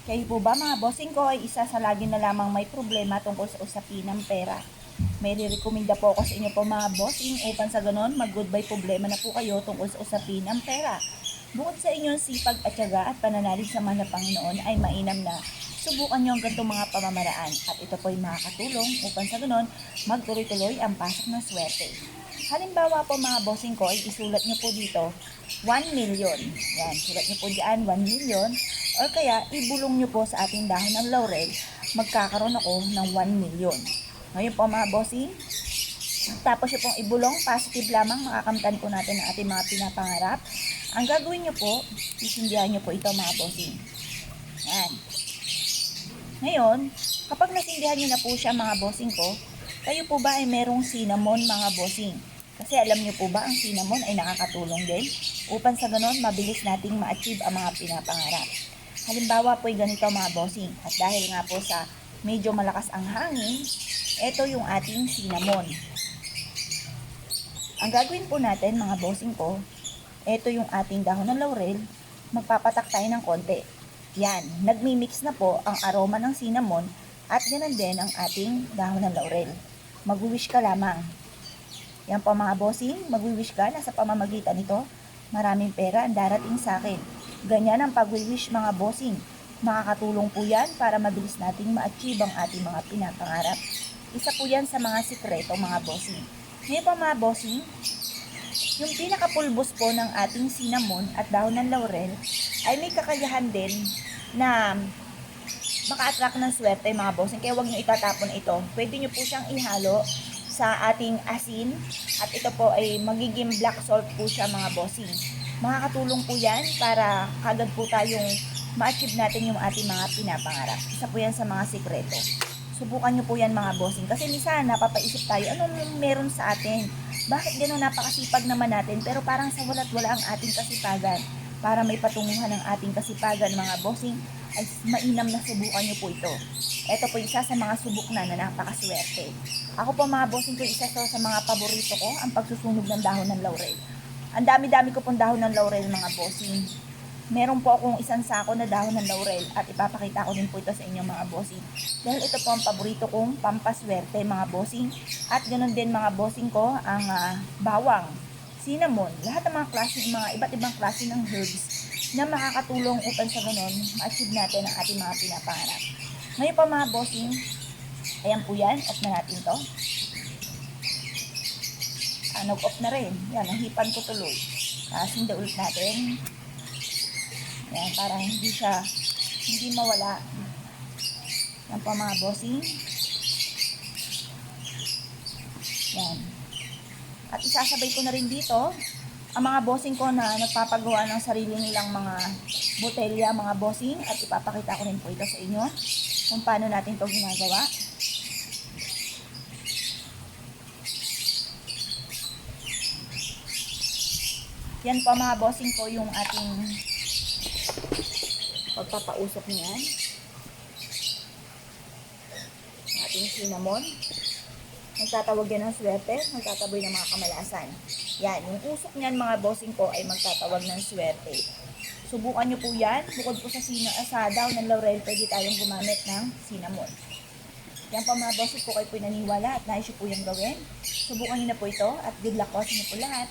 Kayo po ba mga bossing ko ay isa sa lagi na lamang may problema tungkol sa usapin ng pera? May re-recommenda po ako sa inyo po mga bossing upang sa ganon mag-goodbye problema na po kayo tungkol sa usapin ng pera. Bukod sa inyong sipag at tiyaga at pananalig sa mga Panginoon ay mainam na subukan nyo ang ganitong mga pamamaraan at ito po ay makakatulong upang sa ganon magtuloy-tuloy ang pasok ng swerte. Halimbawa po mga bossing ko ay isulat nyo po dito 1 million. Yan, sulat nyo po dyan 1 million or kaya ibulong nyo po sa ating dahon ng laurel, magkakaroon ako ng 1 million. Ngayon po mga bossing, tapos nyo pong ibulong, positive lamang, makakamtan po natin ang ating mga pinapangarap. Ang gagawin nyo po, isindihan nyo po ito mga bossing. Yan. Ngayon, kapag nasindihan nyo na po siya mga bossing ko, kayo po ba ay merong cinnamon mga bossing? Kasi alam nyo po ba ang cinnamon ay nakakatulong din upang sa ganon mabilis nating ma-achieve ang mga pinapangarap. Halimbawa po ay ganito mga bossing, at dahil nga po sa medyo malakas ang hangin, ito yung ating cinnamon. Ang gagawin po natin mga bossing ko, ito yung ating dahon ng laurel, magpapatak tayo ng konti. Yan, nagmi-mix na po ang aroma ng cinnamon at ganoon din ang ating dahon ng laurel. Mag-wish ka lamang. Yan po mga bossing, mag-wish ka na sa pamamagitan nito, maraming pera ang darating sa akin. Ganyan ang pag-wish mga bossing. Makakatulong po yan para mabilis nating ma-achieve ang ating mga pinapangarap. Isa po yan sa mga sikreto mga bossing. Ngayon po mga bossing, yung pinakapulbos po ng ating cinnamon at dahon ng laurel ay may kakayahan din na maka-attract ng swerte mga bossing. Kaya huwag nyo itatapon ito. Pwede nyo po siyang ihalo sa ating asin at ito po ay magiging black salt po siya mga bossing. Makakatulong po yan para kagad po tayong ma-achieve natin yung ating mga pinapangarap. Isa po yan sa mga sikreto. Subukan nyo po yan mga bossing. Kasi minsan napapaisip tayo, anong meron sa atin? Bakit gano'n napakasipag naman natin pero parang sa wala't wala ang ating kasipagan? Para may patunguhan ng ating kasipagan mga bossing, ay mainam na subukan nyo po ito. Ito po isa sa mga subok na napakaswerte. Ako po mga bossing ko, isa sa mga paborito ko ang pagsusunog ng dahon ng laurel. Ang dami-dami ko pong dahon ng laurel mga bossing. Meron po akong isang sako na dahon ng laurel at ipapakita ko din po ito sa inyo mga bossing. Dahil ito po ang paborito kong pampaswerte mga bossing. At ganoon din mga bossing ko ang bawang, cinnamon, lahat ng mga klase, mga iba't ibang klase ng herbs na makakatulong upang sa ganoon ma-achieve natin ang ating mga pinapangarap. Ngayon po mga bossing, ayan po yan, off na natin to. Nag-off na rin. Yan, nahipan ko tuloy. Sinda ulit natin. Yan, para hindi mawala. Yan po mga bossing. Yan. At isasabay ko na rin dito ang mga bossing ko na nagpapagawa ng sarili nilang mga botelya, mga bossing. At ipapakita ko rin po ito sa inyo kung paano natin ito ginagawa. Yan po mga bossing ko yung ating pagpapausok niyan. Ating cinnamon. Magtatawag yan ng swerte, magtataboy ng mga kamalasan. Yan, yung usok niyan mga bossing ko ay magtatawag ng swerte. Subukan nyo po yan. Bukod po sa daw ng laurel, pwede tayong gumamit ng cinnamon. Yan po mga bossing ko, kayo po naniwala at nais nyo po yung gawin. Subukan nyo na po ito at good luck po sa inyo po lahat.